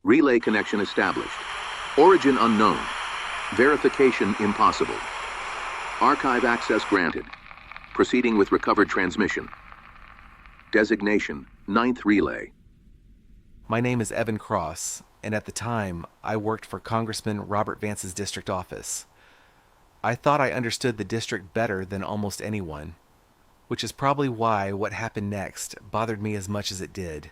Relay connection established. Origin unknown. Verification impossible. Archive access granted. Proceeding with recovered transmission. Designation, Ninth Relay. My name is Evan Cross, and at the time, I worked for Congressman Robert Vance's district office. I thought I understood the district better than almost anyone, which is probably why what happened next bothered me as much as it did.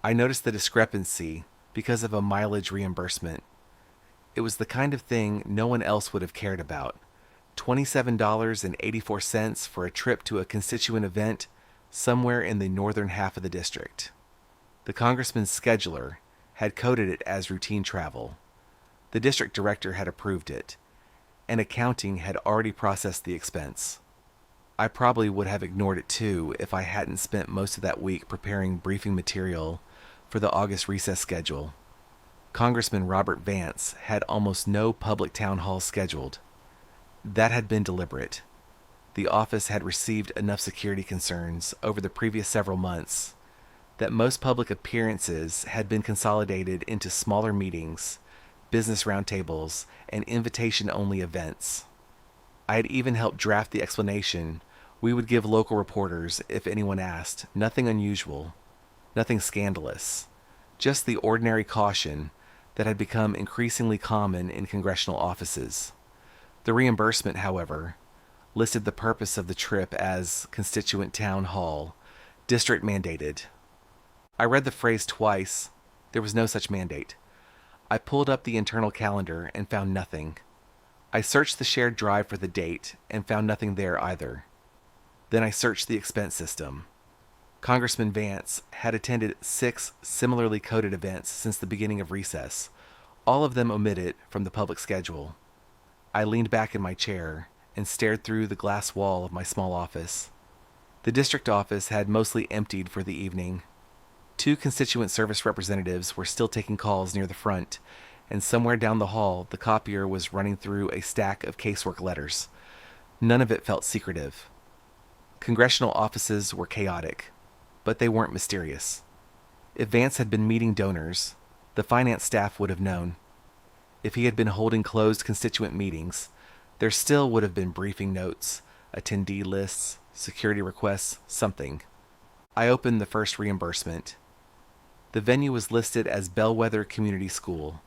I noticed the discrepancy because of a mileage reimbursement. It was the kind of thing no one else would have cared about. $27.84 for a trip to a constituent event somewhere in the northern half of the district. The congressman's scheduler had coded it as routine travel. The district director had approved it, and accounting had already processed the expense. I probably would have ignored it too if I hadn't spent most of that week preparing briefing material for the August recess schedule. Congressman Robert Vance had almost no public town halls scheduled. That had been deliberate. The office had received enough security concerns over the previous several months that most public appearances had been consolidated into smaller meetings, business roundtables, and invitation-only events. I had even helped draft the explanation we would give local reporters if anyone asked. Nothing unusual, nothing scandalous, just the ordinary caution that had become increasingly common in congressional offices. The reimbursement, however, listed the purpose of the trip as constituent town hall, district mandated. I read the phrase twice. There was no such mandate. I pulled up the internal calendar and found nothing. I searched the shared drive for the date and found nothing there either. Then I searched the expense system. Congressman Vance had attended 6 similarly coded events since the beginning of recess, all of them omitted from the public schedule. I leaned back in my chair and stared through the glass wall of my small office. The district office had mostly emptied for the evening. 2 constituent service representatives were still taking calls near the front, and somewhere down the hall the copier was running through a stack of casework letters. None of it felt secretive. Congressional offices were chaotic, but they weren't mysterious. If Vance had been meeting donors, the finance staff would have known. If he had been holding closed constituent meetings, there still would have been briefing notes, attendee lists, security requests, something. I opened the first reimbursement. The venue was listed as Bellwether Community School.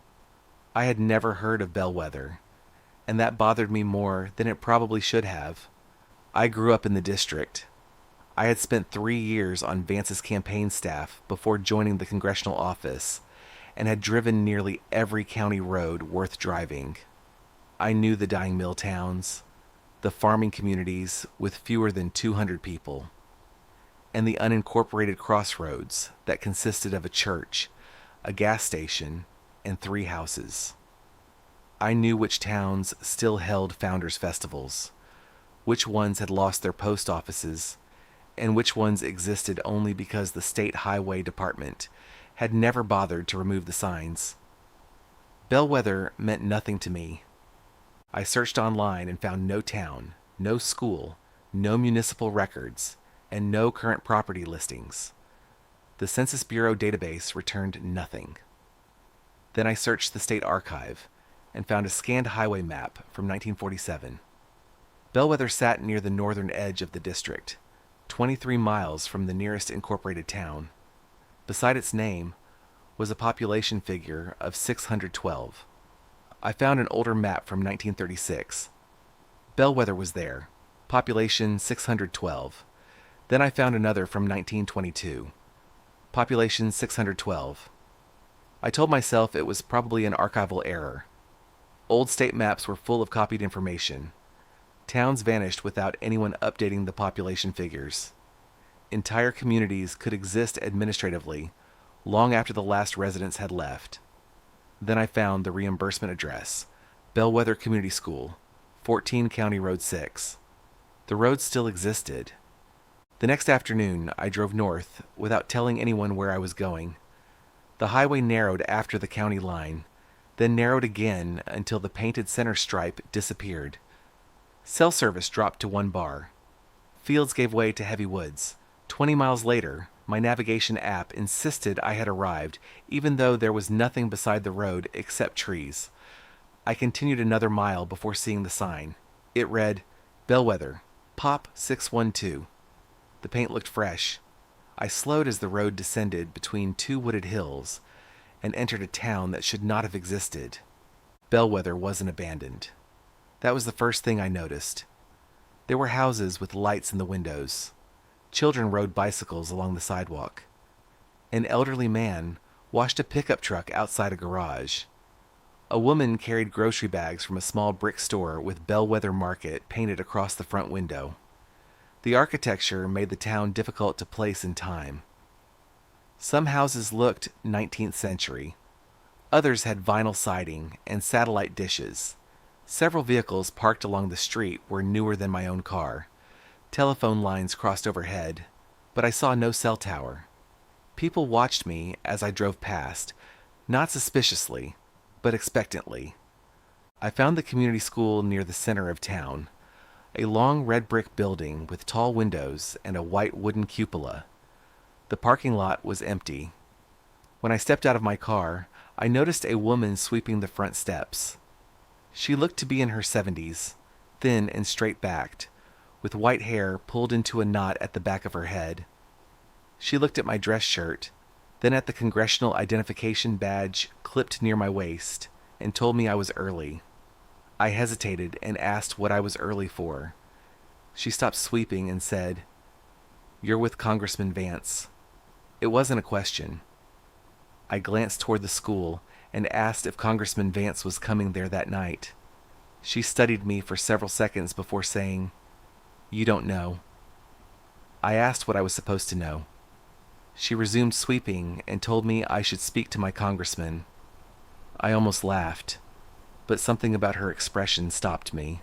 I had never heard of Bellwether, and that bothered me more than it probably should have. I grew up in the district. I had spent 3 years on Vance's campaign staff before joining the congressional office, and had driven nearly every county road worth driving. I knew the dying mill towns, the farming communities with fewer than 200 people, and the unincorporated crossroads that consisted of a church, a gas station, and 3 houses. I knew which towns still held founders' festivals, which ones had lost their post offices, and which ones existed only because the state highway department had never bothered to remove the signs. Bellwether meant nothing to me. I searched online and found no town, no school, no municipal records, and no current property listings. The Census Bureau database returned nothing. Then I searched the state archive and found a scanned highway map from 1947. Bellwether sat near the northern edge of the district, 23 miles from the nearest incorporated town. Beside its name was a population figure of 612. I found an older map from 1936. Bellwether was there, population 612. Then I found another from 1922, population 612. I told myself it was probably an archival error. Old state maps were full of copied information. Towns vanished without anyone updating the population figures. Entire communities could exist administratively long after the last residents had left. Then I found the reimbursement address, Bellwether Community School, 14 County Road 6. The road still existed. The next afternoon, I drove north without telling anyone where I was going. The highway narrowed after the county line, then narrowed again until the painted center stripe disappeared. Cell service dropped to 1 bar. Fields gave way to heavy woods. 20 miles later, my navigation app insisted I had arrived, even though there was nothing beside the road except trees. I continued another mile before seeing the sign. It read, Bellwether, Pop 612. The paint looked fresh. I slowed as the road descended between two wooded hills and entered a town that should not have existed. Bellwether wasn't abandoned. That was the first thing I noticed. There were houses with lights in the windows. Children rode bicycles along the sidewalk. An elderly man washed a pickup truck outside a garage. A woman carried grocery bags from a small brick store with Bellwether Market painted across the front window. The architecture made the town difficult to place in time. Some houses looked 19th century. Others had vinyl siding and satellite dishes. Several vehicles parked along the street were newer than my own car. Telephone lines crossed overhead, but I saw no cell tower. People watched me as I drove past, not suspiciously, but expectantly. I found the community school near the center of town, a long red brick building with tall windows and a white wooden cupola. The parking lot was empty. When I stepped out of my car, I noticed a woman sweeping the front steps. She looked to be in her 70s, thin and straight-backed, with white hair pulled into a knot at the back of her head. She looked at my dress shirt, then at the congressional identification badge clipped near my waist, and told me I was early. I hesitated and asked what I was early for. She stopped sweeping and said, "You're with Congressman Vance." It wasn't a question. I glanced toward the school and asked if Congressman Vance was coming there that night. She studied me for several seconds before saying, "You don't know." I asked what I was supposed to know. She resumed sweeping and told me I should speak to my congressman. I almost laughed, but something about her expression stopped me.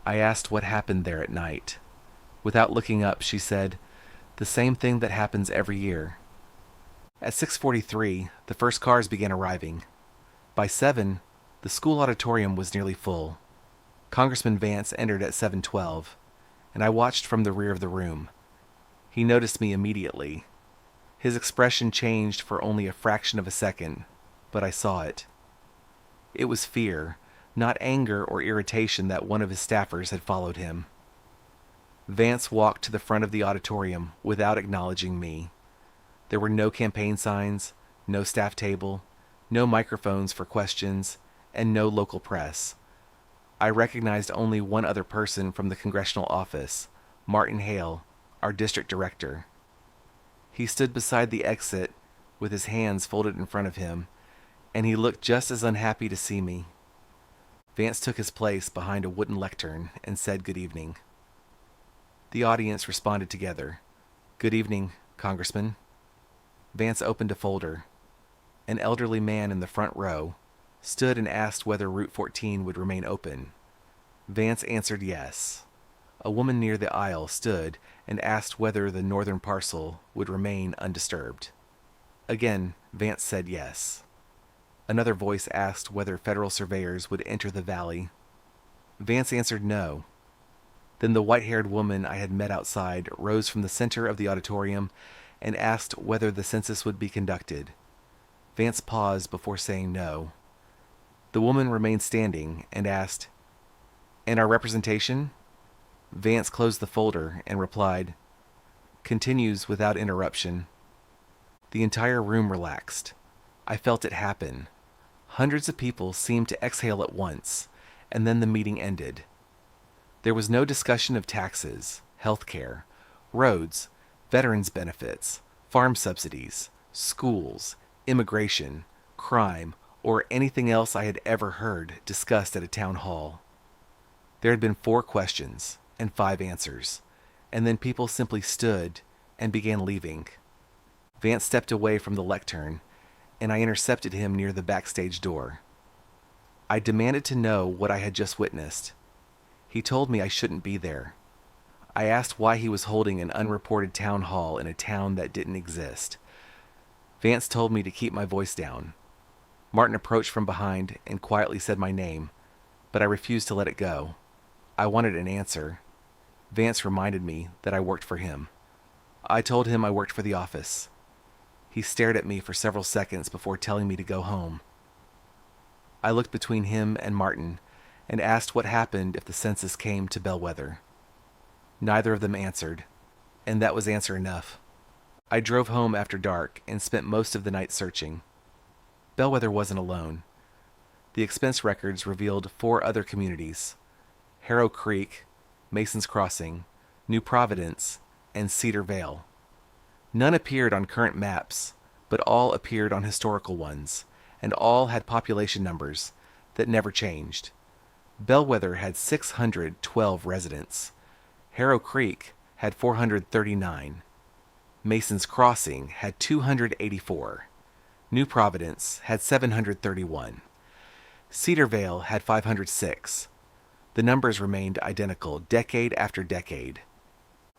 I asked what happened there at night. Without looking up, she said, "The same thing that happens every year." At 6:43, the first cars began arriving. By 7, the school auditorium was nearly full. Congressman Vance entered at 7:12, and I watched from the rear of the room. He noticed me immediately. His expression changed for only a fraction of a second, but I saw it. It was fear, not anger or irritation that one of his staffers had followed him. Vance walked to the front of the auditorium without acknowledging me. There were no campaign signs, no staff table, no microphones for questions, and no local press. I recognized only one other person from the congressional office, Martin Hale, our district director. He stood beside the exit with his hands folded in front of him, and he looked just as unhappy to see me. Vance took his place behind a wooden lectern and said good evening. The audience responded together. "Good evening, Congressman." Vance opened a folder. An elderly man in the front row stood and asked whether Route 14 would remain open. Vance answered yes. A woman near the aisle stood and asked whether the northern parcel would remain undisturbed. Again, Vance said yes. Another voice asked whether federal surveyors would enter the valley. Vance answered no. Then the white-haired woman I had met outside rose from the center of the auditorium and asked whether the census would be conducted. Vance paused before saying no. The woman remained standing and asked, "And our representation?" Vance closed the folder and replied, "Continues without interruption." The entire room relaxed. I felt it happen. Hundreds of people seemed to exhale at once, and then the meeting ended. There was no discussion of taxes, health care, roads, veterans' benefits, farm subsidies, schools, immigration, crime, or anything else I had ever heard discussed at a town hall. There had been 4 questions and 5 answers, and then people simply stood and began leaving. Vance stepped away from the lectern, and I intercepted him near the backstage door. I demanded to know what I had just witnessed. He told me I shouldn't be there. I asked why he was holding an unreported town hall in a town that didn't exist. Vance told me to keep my voice down. Martin approached from behind and quietly said my name, but I refused to let it go. I wanted an answer. Vance reminded me that I worked for him. I told him I worked for the office. He stared at me for several seconds before telling me to go home. I looked between him and Martin and asked what happened if the census came to Bellwether. Neither of them answered, and that was answer enough. I drove home after dark and spent most of the night searching. Bellwether wasn't alone. The expense records revealed 4 other communities: Harrow Creek, Mason's Crossing, New Providence, and Cedar Vale. None appeared on current maps, but all appeared on historical ones, and all had population numbers that never changed. Bellwether had 612 residents. Harrow Creek had 439. Mason's Crossing had 284. New Providence had 731. Cedar Vale had 506. The numbers remained identical decade after decade.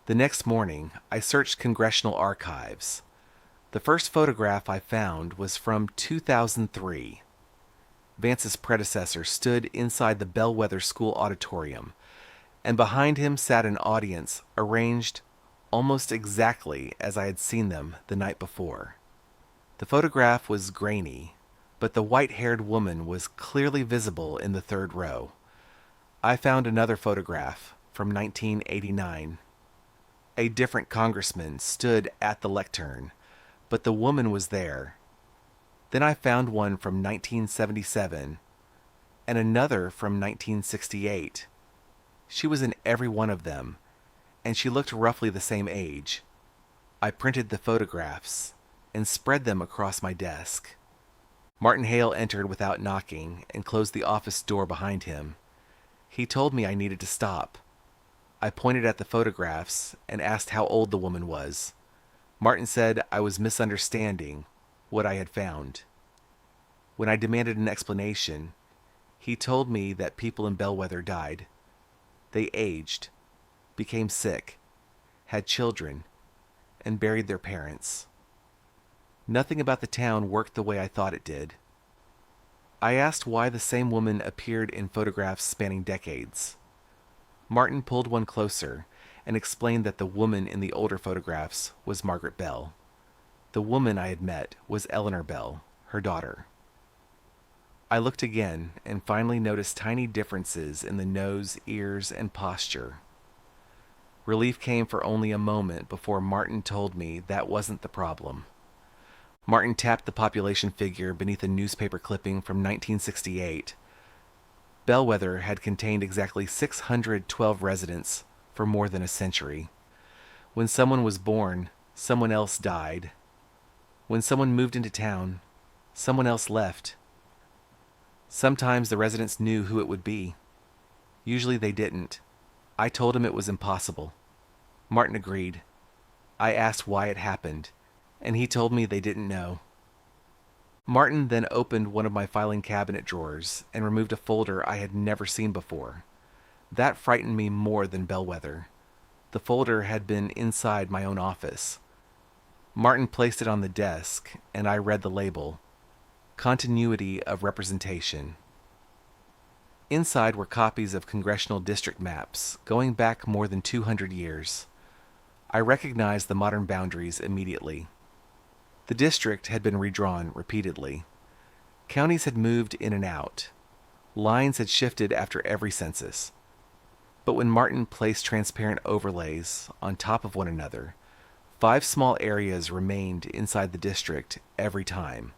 The next morning, I searched congressional archives. The first photograph I found was from 2003. Vance's predecessor stood inside the Bellwether School auditorium, and behind him sat an audience arranged almost exactly as I had seen them the night before. The photograph was grainy, but the white-haired woman was clearly visible in the third row. I found another photograph from 1989. A different congressman stood at the lectern, but the woman was there. Then I found one from 1977 and another from 1968. She was in every one of them, and she looked roughly the same age. I printed the photographs and spread them across my desk. Martin Hale entered without knocking and closed the office door behind him. He told me I needed to stop. I pointed at the photographs and asked how old the woman was. Martin said I was misunderstanding what I had found. When I demanded an explanation, he told me that people in Bellwether died. They aged, became sick, had children, and buried their parents. Nothing about the town worked the way I thought it did. I asked why the same woman appeared in photographs spanning decades. Martin pulled one closer and explained that the woman in the older photographs was Margaret Bell. The woman I had met was Eleanor Bell, her daughter. I looked again and finally noticed tiny differences in the nose, ears, and posture. Relief came for only a moment before Martin told me that wasn't the problem. Martin tapped the population figure beneath a newspaper clipping from 1968. Bellwether had contained exactly 612 residents for more than a century. When someone was born, someone else died. When someone moved into town, someone else left. Sometimes the residents knew who it would be. Usually they didn't. I told him it was impossible. Martin agreed. I asked why it happened, and he told me they didn't know. Martin then opened one of my filing cabinet drawers and removed a folder I had never seen before. That frightened me more than Bellwether. The folder had been inside my own office. Martin placed it on the desk, and I read the label, Continuity of Representation. Inside were copies of congressional district maps going back more than 200 years. I recognized the modern boundaries immediately. The district had been redrawn repeatedly. Counties had moved in and out. Lines had shifted after every census. But when Martin placed transparent overlays on top of one another, 5 small areas remained inside the district every time: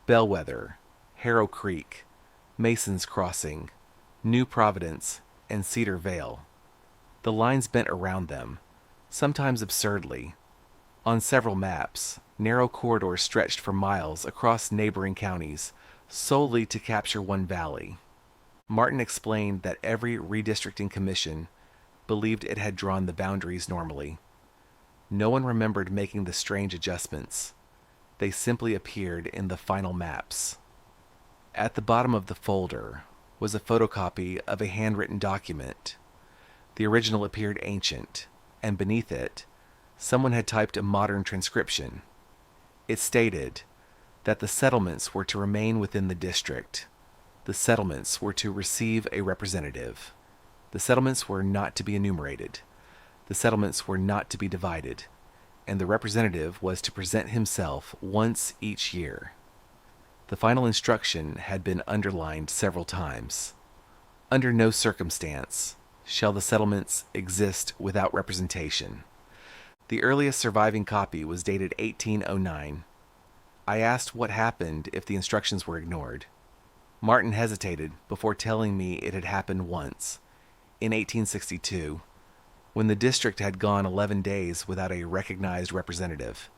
Bellwether, Harrow Creek, Mason's Crossing, New Providence, and Cedar Vale. The lines bent around them, sometimes absurdly. On several maps, narrow corridors stretched for miles across neighboring counties, solely to capture one valley. Martin explained that every redistricting commission believed it had drawn the boundaries normally. No one remembered making the strange adjustments. They simply appeared in the final maps. At the bottom of the folder was a photocopy of a handwritten document. The original appeared ancient, and beneath it, someone had typed a modern transcription. It stated that the settlements were to remain within the district. The settlements were to receive a representative. The settlements were not to be enumerated. The settlements were not to be divided. and the representative was to present himself once each year. The final instruction had been underlined several times. Under no circumstance shall the settlements exist without representation. The earliest surviving copy was dated 1809. I asked what happened if the instructions were ignored. Martin hesitated before telling me it had happened once, in 1862, when the district had gone 11 days without a recognized representative.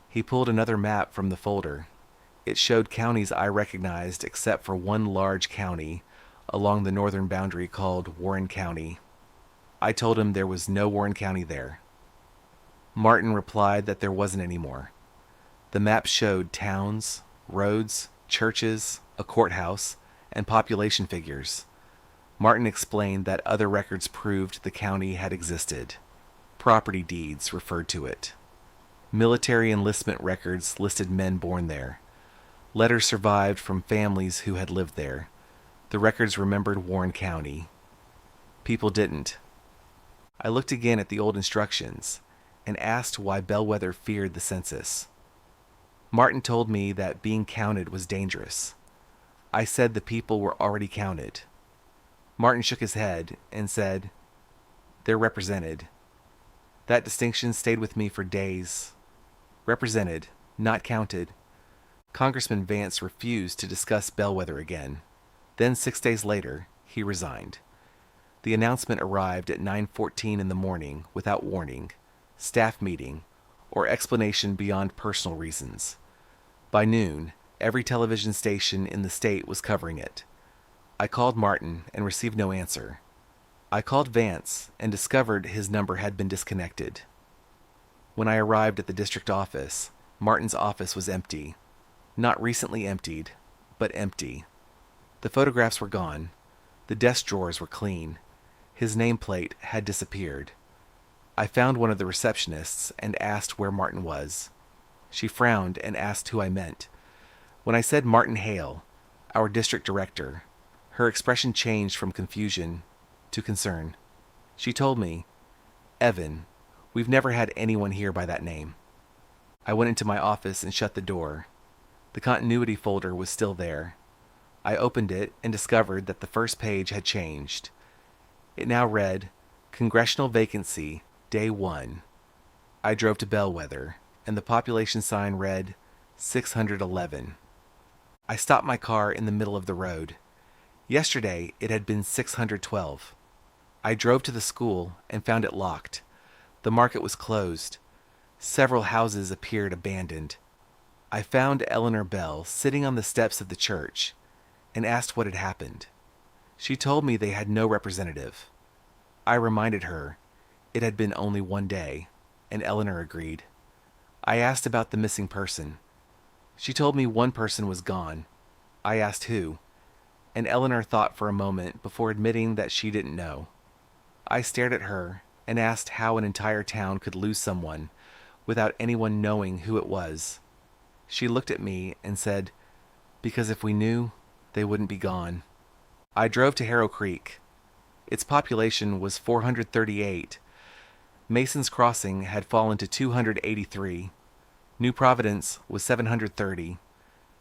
He pulled another map from the folder. It showed counties I recognized except for one large county along the northern boundary called Warren County. I told him there was no Warren County there. Martin replied that there wasn't any more. The map showed towns, roads, churches, a courthouse, and population figures. Martin explained that other records proved the county had existed. Property deeds referred to it. Military enlistment records listed men born there. Letters survived from families who had lived there. The records remembered Warren County. People didn't. I looked again at the old instructions and asked why Bellwether feared the census. Martin told me that being counted was dangerous. I said the people were already counted. Martin shook his head and said, "They're represented." That distinction stayed with me for days. Represented, not counted. Congressman Vance refused to discuss Bellwether again. Then 6 days later, he resigned. The announcement arrived at 9:14 in the morning without warning, staff meeting, or explanation beyond personal reasons. By noon, every television station in the state was covering it. I called Martin and received no answer. I called Vance and discovered his number had been disconnected. When I arrived at the district office, Martin's office was empty. Not recently emptied, but empty. The photographs were gone. The desk drawers were clean. His nameplate had disappeared. I found one of the receptionists and asked where Martin was. She frowned and asked who I meant. When I said Martin Hale, our district director, her expression changed from confusion to concern. She told me, "Evan, we've never had anyone here by that name." I went into my office and shut the door. The continuity folder was still there. I opened it and discovered that the first page had changed. It now read, "Congressional Vacancy, Day 1. I drove to Bellwether, and the population sign read 611. I stopped my car in the middle of the road. Yesterday, it had been 612. I drove to the school and found it locked. The market was closed. Several houses appeared abandoned. I found Eleanor Bell sitting on the steps of the church and asked what had happened. She told me they had no representative. I reminded her it had been only 1 day, and Eleanor agreed. I asked about the missing person. She told me one person was gone. I asked who, and Eleanor thought for a moment before admitting that she didn't know. I stared at her and asked how an entire town could lose someone without anyone knowing who it was. She looked at me and said, "Because if we knew, they wouldn't be gone." I drove to Harrow Creek. Its population was 438. Mason's Crossing had fallen to 283. New Providence was 730.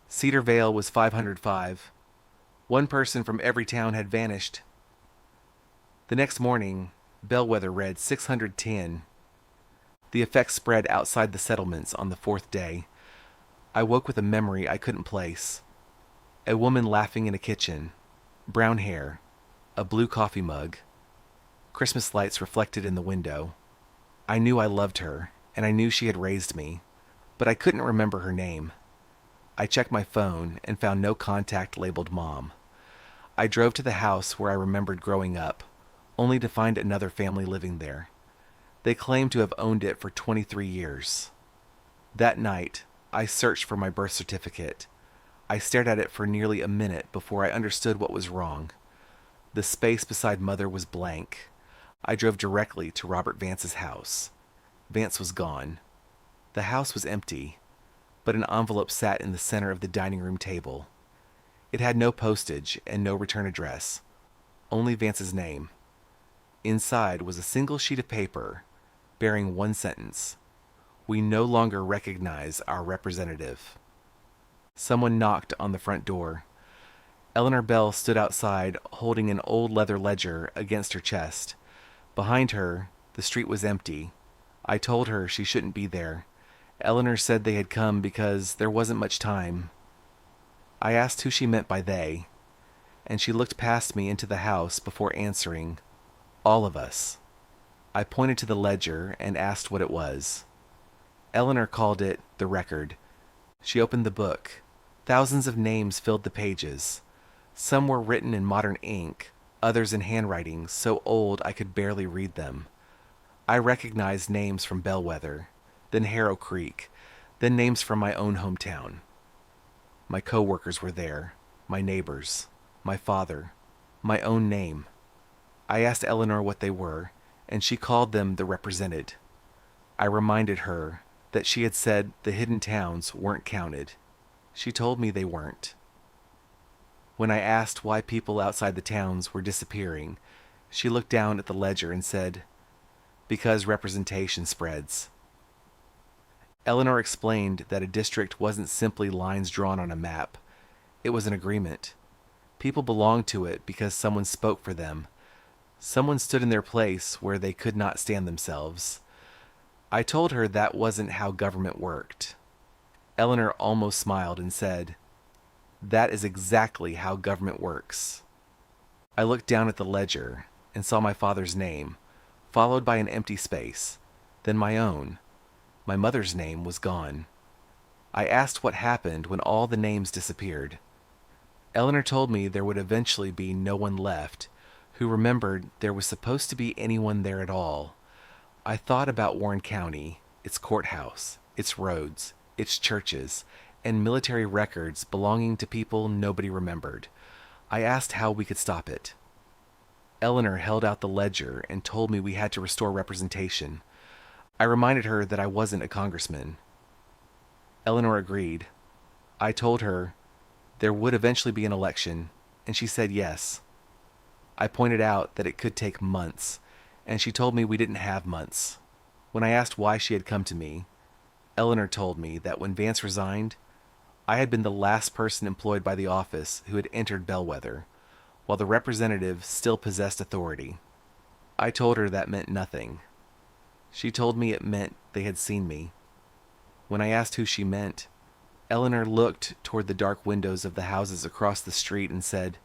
Cedar Vale was 505. One person from every town had vanished. The next morning, Bellwether read 610. The effect spread outside the settlements on the 4th day. I woke with a memory I couldn't place. A woman laughing in a kitchen, brown hair, a blue coffee mug, Christmas lights reflected in the window. I knew I loved her, and I knew she had raised me, but I couldn't remember her name. I checked my phone and found no contact labeled Mom. I drove to the house where I remembered growing up, only to find another family living there. They claimed to have owned it for 23 years. That night, I searched for my birth certificate. I stared at it for nearly a minute before I understood what was wrong. The space beside Mother was blank. I drove directly to Robert Vance's house. Vance was gone. The house was empty, but an envelope sat in the center of the dining room table. It had no postage and no return address, only Vance's name. Inside was a single sheet of paper bearing one sentence: We no longer recognize our representative. Someone knocked on the front door. Eleanor Bell stood outside, holding an old leather ledger against her chest. Behind her, the street was empty. I told her she shouldn't be there. Eleanor said they had come because there wasn't much time. I asked who she meant by they, and she looked past me into the house before answering, "All of us." I pointed to the ledger and asked what it was. Eleanor called it the record. She opened the book. Thousands of names filled the pages. Some were written in modern ink, others in handwriting so old I could barely read them. I recognized names from Bellwether, then Harrow Creek, then names from my own hometown. My co-workers were there, my neighbors, my father, my own name. I asked Eleanor what they were, and she called them the represented. I reminded her that she had said the hidden towns weren't counted. She told me they weren't. When I asked why people outside the towns were disappearing, she looked down at the ledger and said, "Because representation spreads." Eleanor explained that a district wasn't simply lines drawn on a map. It was an agreement. People belonged to it because someone spoke for them. Someone stood in their place where they could not stand themselves. I told her that wasn't how government worked. Eleanor almost smiled and said, "That is exactly how government works." I looked down at the ledger and saw my father's name, followed by an empty space, then my own. My mother's name was gone. I asked what happened when all the names disappeared. Eleanor told me there would eventually be no one left who remembered there was supposed to be anyone there at all. I thought about Warren County, its courthouse, its roads, its churches, and military records belonging to people nobody remembered. I asked how we could stop it. Eleanor held out the ledger and told me we had to restore representation. I reminded her that I wasn't a congressman. Eleanor agreed. I told her there would eventually be an election, and she said yes. I pointed out that it could take months, and she told me we didn't have months. When I asked why she had come to me, Eleanor told me that when Vance resigned, I had been the last person employed by the office who had entered Bellwether, while the representative still possessed authority. I told her that meant nothing. She told me it meant they had seen me. When I asked who she meant, Eleanor looked toward the dark windows of the houses across the street and said,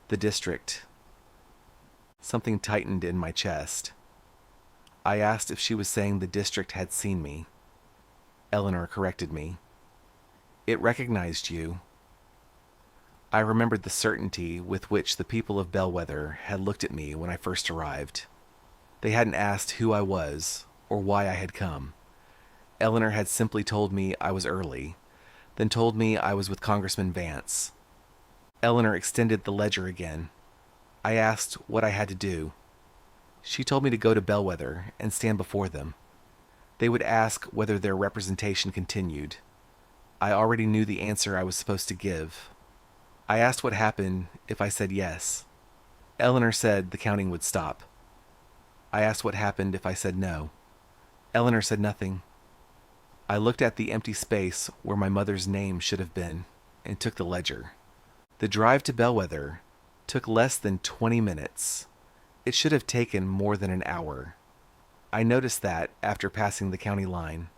"The district." Something tightened in my chest. I asked if she was saying the district had seen me. Eleanor corrected me. "It recognized you." I remembered the certainty with which the people of Bellwether had looked at me when I first arrived. They hadn't asked who I was or why I had come. Eleanor had simply told me I was early, then told me I was with Congressman Vance. Eleanor extended the ledger again. I asked what I had to do. She told me to go to Bellwether and stand before them. They would ask whether their representation continued. I already knew the answer I was supposed to give. I asked what happened if I said yes. Eleanor said the counting would stop. I asked what happened if I said no. Eleanor said nothing. I looked at the empty space where my mother's name should have been and took the ledger. The drive to Bellwether took less than 20 minutes. It should have taken more than an hour. I noticed that after passing the county line.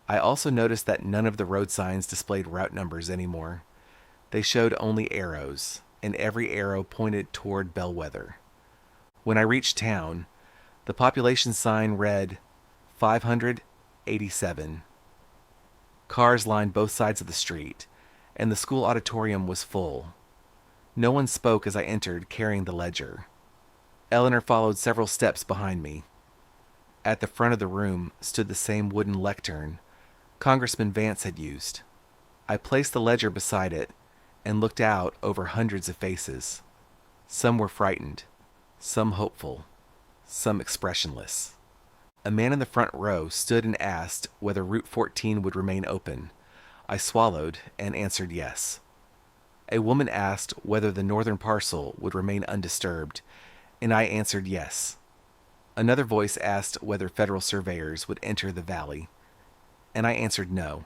I also noticed that none of the road signs displayed route numbers anymore. They showed only arrows, and every arrow pointed toward Bellwether. When I reached town, the population sign read 587. Cars lined both sides of the street, and the school auditorium was full. No one spoke as I entered carrying the ledger. Eleanor followed several steps behind me. At the front of the room stood the same wooden lectern Congressman Vance had used. I placed the ledger beside it and looked out over hundreds of faces. Some were frightened, some hopeful, some expressionless. A man in the front row stood and asked whether Route 14 would remain open. I swallowed and answered yes. A woman asked whether the northern parcel would remain undisturbed, and I answered yes. Another voice asked whether federal surveyors would enter the valley. and I answered no.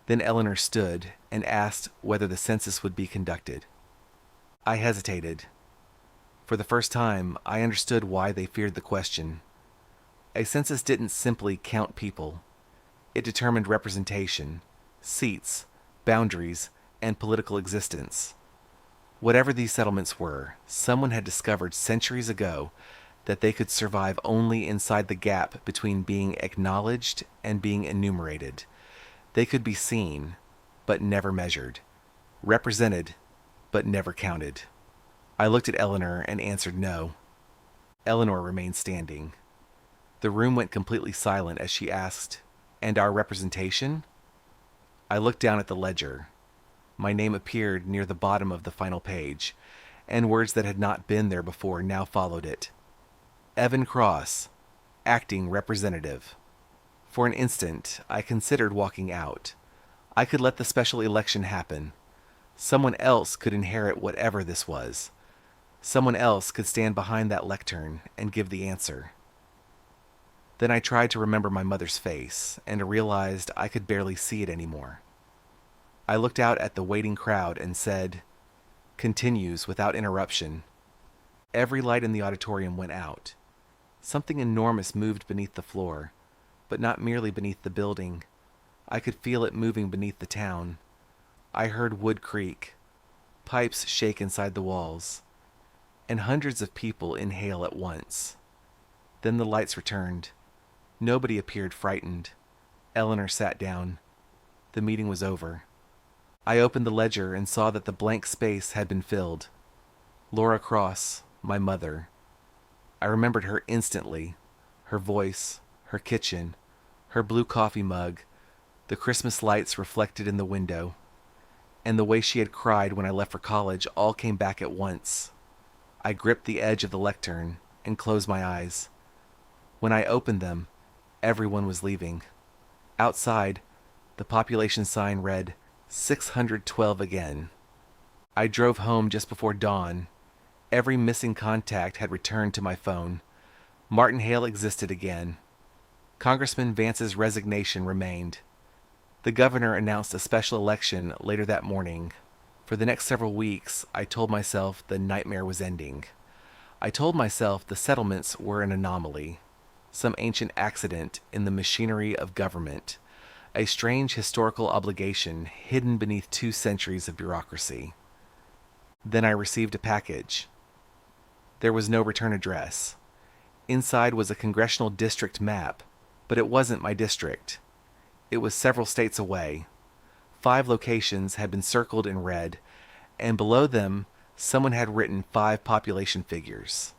Then Eleanor stood and asked whether the census would be conducted. I hesitated. For the first time, I understood why they feared the question. A census didn't simply count people. It determined representation, seats, boundaries, and political existence. Whatever these settlements were, someone had discovered centuries ago that they could survive only inside the gap between being acknowledged and being enumerated. They could be seen, but never measured, represented, but never counted. I looked at Eleanor and answered no. Eleanor remained standing. The room went completely silent as she asked, "And our representation?" I looked down at the ledger. My name appeared near the bottom of the final page, and words that had not been there before now followed it. Evan Cross, acting representative. For an instant, I considered walking out. I could let the special election happen. Someone else could inherit whatever this was. Someone else could stand behind that lectern and give the answer. Then I tried to remember my mother's face and realized I could barely see it anymore. I looked out at the waiting crowd and said, "Continues without interruption." Every light in the auditorium went out. Something enormous moved beneath the floor, but not merely beneath the building. I could feel it moving beneath the town. I heard wood creak, pipes shake inside the walls, and hundreds of people inhale at once. Then the lights returned. Nobody appeared frightened. Eleanor sat down. The meeting was over. I opened the ledger and saw that the blank space had been filled. Laura Cross, my mother. I remembered her instantly. Her voice, her kitchen, her blue coffee mug, the Christmas lights reflected in the window, and the way she had cried when I left for college all came back at once. I gripped the edge of the lectern and closed my eyes. When I opened them, everyone was leaving. Outside, the population sign read 612 again. I drove home just before dawn. Every missing contact had returned to my phone. Martin Hale existed again. Congressman Vance's resignation remained. The governor announced a special election later that morning. For the next several weeks, I told myself the nightmare was ending. I told myself the settlements were an anomaly, some ancient accident in the machinery of government, a strange historical obligation hidden beneath 2 centuries of bureaucracy. Then I received a package. There was no return address. Inside was a congressional district map, but it wasn't my district. It was several states away. 5 locations had been circled in red, and below them, someone had written 5 population figures.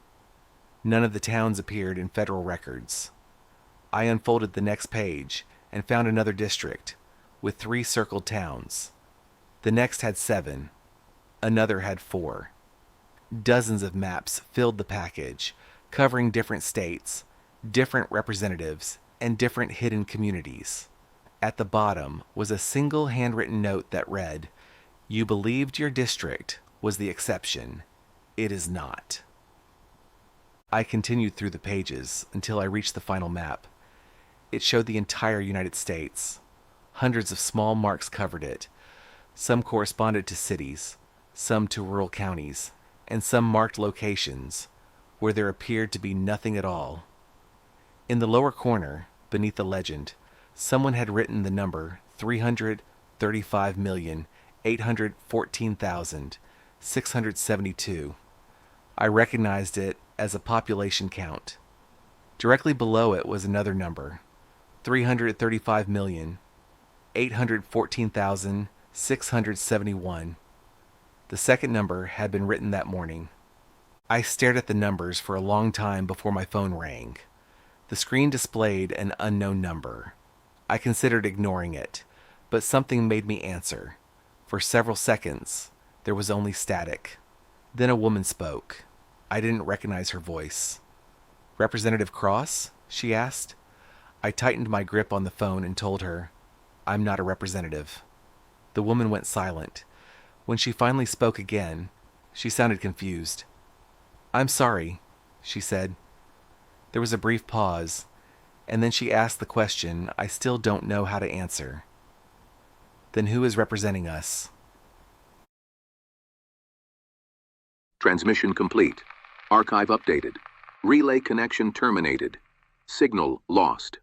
None of the towns appeared in federal records. I unfolded the next page and found another district, with 3 circled towns. The next had 7. Another had 4. Dozens of maps filled the package, covering different states, different representatives, and different hidden communities. At the bottom was a single handwritten note that read, "You believed your district was the exception. It is not." I continued through the pages until I reached the final map. It showed the entire United States. Hundreds of small marks covered it. Some corresponded to cities, some to rural counties, and some marked locations where there appeared to be nothing at all. In the lower corner, beneath the legend, someone had written the number 335,814,672. I recognized it as a population count. Directly below it was another number, 335,814,671. The second number had been written that morning. I stared at the numbers for a long time before my phone rang. The screen displayed an unknown number. I considered ignoring it, but something made me answer. For several seconds, there was only static. Then a woman spoke. I didn't recognize her voice. "Representative Cross?" she asked. I tightened my grip on the phone and told her, "I'm not a representative." The woman went silent. When she finally spoke again, she sounded confused. "I'm sorry," she said. There was a brief pause, And then she asked the question I still don't know how to answer. Then who is representing us? Transmission complete. Archive updated. Relay connection terminated. Signal lost.